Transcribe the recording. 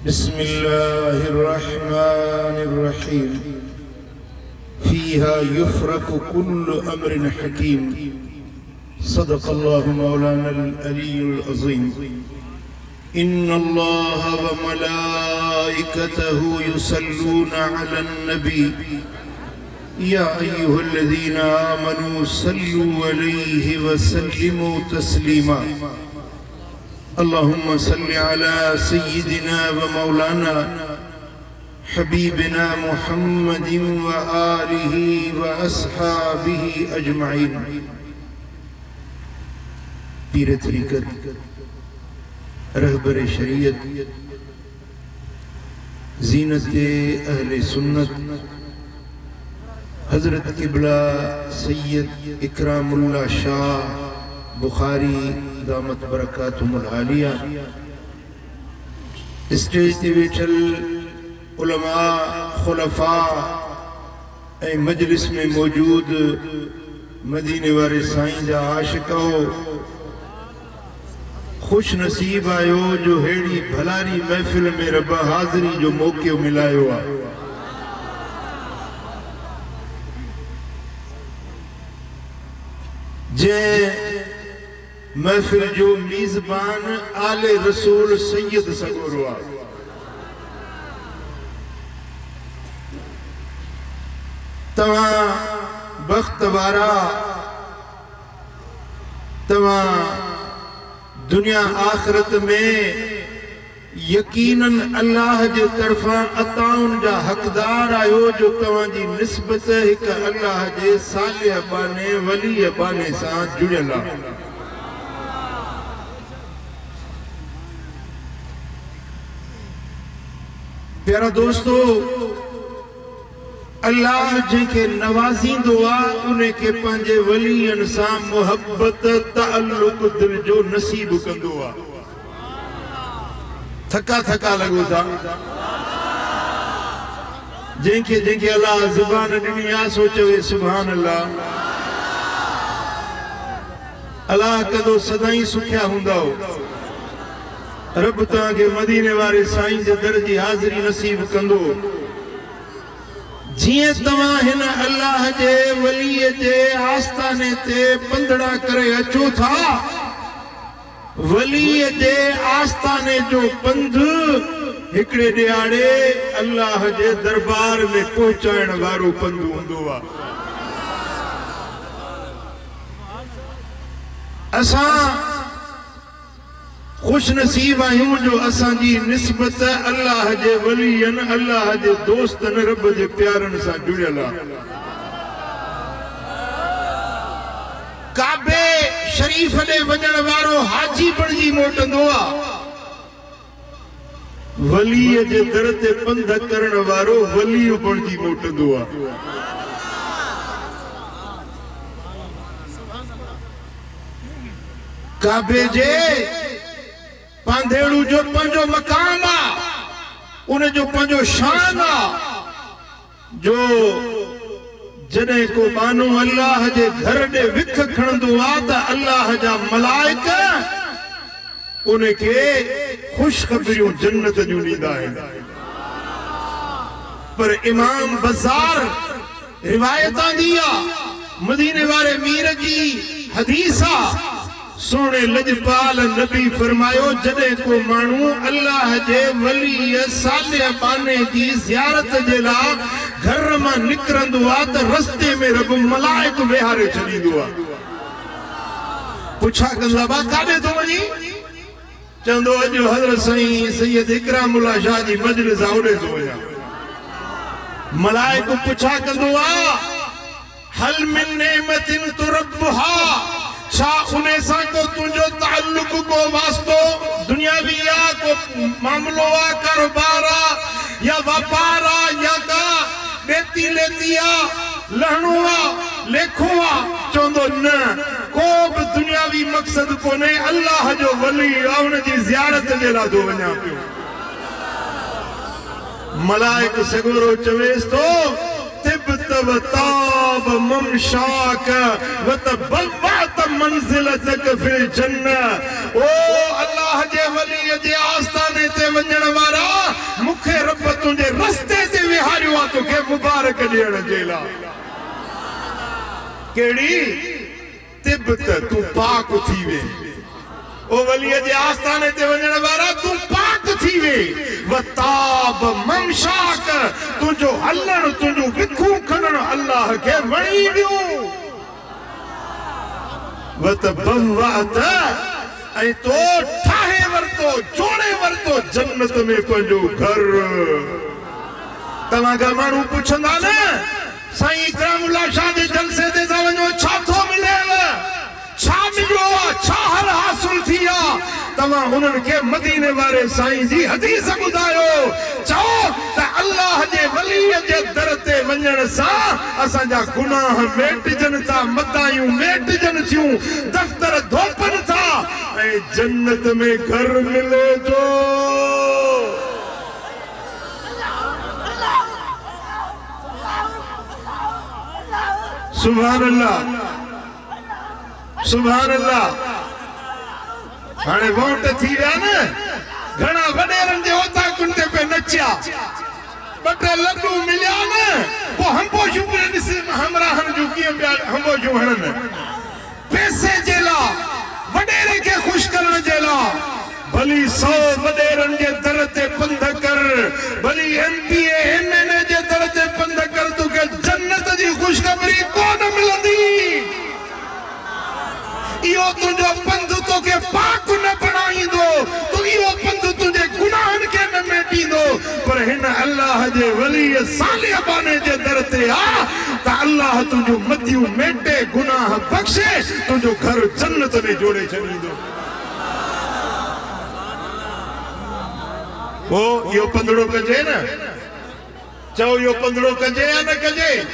बिस्मिल्लाहिर रहमानिर रहीम। फीहा युफ्रकु कुल्लु अम्रिन हकीम। सदक़ल्लाहु मौलानल अलीयुल अज़ीम। इन्नल्लाह व मलाइकतहु युसल्लूना अलन नबी या अय्युहल्लज़ीना आमनू सल्लु अलैहि व सल्लिमू तस्लीमा। अल्लाहुम्मा सल्लि अला सय्यिदिना व मौलाना हबीबिना मुहम्मदिन व आलिहि व अस्हाबिहि अजमाइन। पीर तरीक़त, रहबर शरीयत, ज़ीनत अहले सुन्नत, हज़रत किबला सैयद इकरामुल्लाह शाह बुखारी दामत बरकातुहुल आलिया, स्टेज ते वेठल उलमा, खुलफा ऐं मजलिस में मौजूद मदीने वारे साईं जा आशिको, खुश नसीब आयो जो हेड़ी भलारी महफिल में रब हाज़री जो मौक़ो मिलायो आ। जे महफिल जो मीज़बान आले रसूल सैयद सगोरो आ। तवां बख्त वारा, तवां दुनिया आखिरत में यकीनन अल्लाह जे तरफां अताउन जा हकदार आयो जो तवां जी निस्बत एक अल्लाह जे सालिह बाने वली बाने सां जुड़ियल आ। प्यारा दोस्तों, अल्लाह जंहिंखे नवाज़ींदो आहे उन्हें के पंहिंजे वलियन सां मोहब्बत ताल्लुक़ दिल जो नसीब कंदो आहे। थका थका लगो था। जंहिंखे अल्लाह ज़ुबान ॾिनी आहे सो चवे सुभान अल्लाह। अल्लाह कंदो सदाई सुखिया हूंदा हो। रब तव्हांखे मदीने वारे साईं जे दर जी हाज़िरी नसीब कंदो। जीअं तव्हां हिन अल्लाह जे वलीअ जे आस्ताने ते पंधड़ा करे अचो था, वलीअ जे आस्ताने जो पंध हिकड़े ॾियारे अल्लाह जे दरबार में पहुचाइण वारो पंध हूंदो आहे। असां खुश नसीब आहियूं जो असांजी निस्बत अल्लाह जे वलियन, अल्लाह जे दोस्तन, रब जे प्यारन सां जुड़ियल आहे। काबे शरीफ ॾे वञण वारो हाजी बणिजी मोटंदो आहे। वलीअ जे दर ते पंध करण वारो वली बणिजी मोटंदो आहे। काबे जे पांधेड़ू जो पंजो मकाम आ, उन जो पंजो शान आ। जो जॾहिं को मानो अल्लाह जे घर ॾे विख खणंदो आ त अल्लाह जा मलाइका उनखे ख़ुशख़बरियूं जन्नत जूं ॾींदा आहिनि। पर इमाम बज़ार रिवायत आंदी आ, मदीने वारे मीर जी हदीस आ। सोने लजपाल नबी फरमायो, जॾहिं को माण्हू अल्लाह जे वली सालिह बाने जी ज़ियारत जे लाइ घर मां निकिरंदो आहे त रस्ते में रब मलाइक विहारे छॾींदो आहे। पुछा कंदा बा काॾे थो वञी? चवंदो अॼु हज़रत साईं सैयद इकरामुल्लाह शाह जी मजलिस आहे, ओॾे थो वञा। मलाइक पुछा कंदो आहे, हल मिन नेमतिन तुरब्बुहा, छा उन्हें सां को तुंहिंजो ताल्लुक को वास्तो दुनियावी आ, को मामलो आ, कारोबार आ या व्यापार आ, या का ॾेती लेती आ, लहणो आ, लेखो आ? चवंदो न, को बि दुनियावी मक़सद कोन्हे, अल्लाह जो वली आहे, उन जी ज़ियारत जे लाइ थो वञा पियो। मलाइक सगोरो चवेसि थो, तिब्त व ताब ममशाक व तबव्वत मंजिलतक फिल जन्नह। ओ अल्लाह जे वली जे आस्ताने ते वञण वारा मूंखे रब तुंहिंजे रस्ते ते विहारियो आहे तोखे मुबारक ॾियण जे लाइ कहिड़ी तिबत तूं पाक थी वे ओ वलीअ जे आस्थाने ते वञण वारा तूं पाक थी वे वताब ममशाक तुंहिंजो हलण तुंहिंजो विखू खणण अल्लाह खे वणी वियो वतबवअत ऐं तो ठाहे वरतो जोड़े वरतो जन्नत में पंहिंजो घर तव्हां खां माण्हू पुछंदा न साईं इकरामुल्लाह शाह जे जलसे ते था वञो छा थो मिलेव छा मिलियो आहे छा हल हासिल थी आहे तव्हां उन्हनि खे मदीने वारे साईं जी हदीस ॿुधायो चओ त अल्लाह जे वलीअ जे दर ते वञण सां असांजा गुनाह मेटिजनि था मदायूं मेटिजनि थियूं दफ़्तर धोपनि था ऐं जन्नत में घर मिले थो सुभान अल्लाह सुभान अल्लाह हाणे वोट थी विया न घणा वॾेरनि जे ओताकुनि ते पे नचिया ॿ टे लड्डू मिलिया न पोइ हंबोशूं पिया ॾिस हमराहनि जूं कीअं पिया हंबोशूं हणनि पैसे जे लाइ वॾेरे खे ख़ुशि करण जे लाइ भली 100 वॾेरनि जे दर ते पंध कर भली MPA MNA जे दर ते पंध कर तोखे जन्नत जी ख़ुशख़बरी कोन मिलंदी इहो तुंहिंजो पंध तोखे पाक न बणाईंदो तू इहो पंध तुंहिंजे गुनाहनि खे न मेटींदो पर हिन अल्लाह जे वली सालिह बाने जे दर ते आ त अल्लाह तुंहिंजो मदियूं मेटे गुनाह बख़्शे तुंहिंजो घर जन्नत में जोड़े छॾींदो ओ इहो पंधड़ो कजे न चओ इहो पंधड़ो कजे या न कजे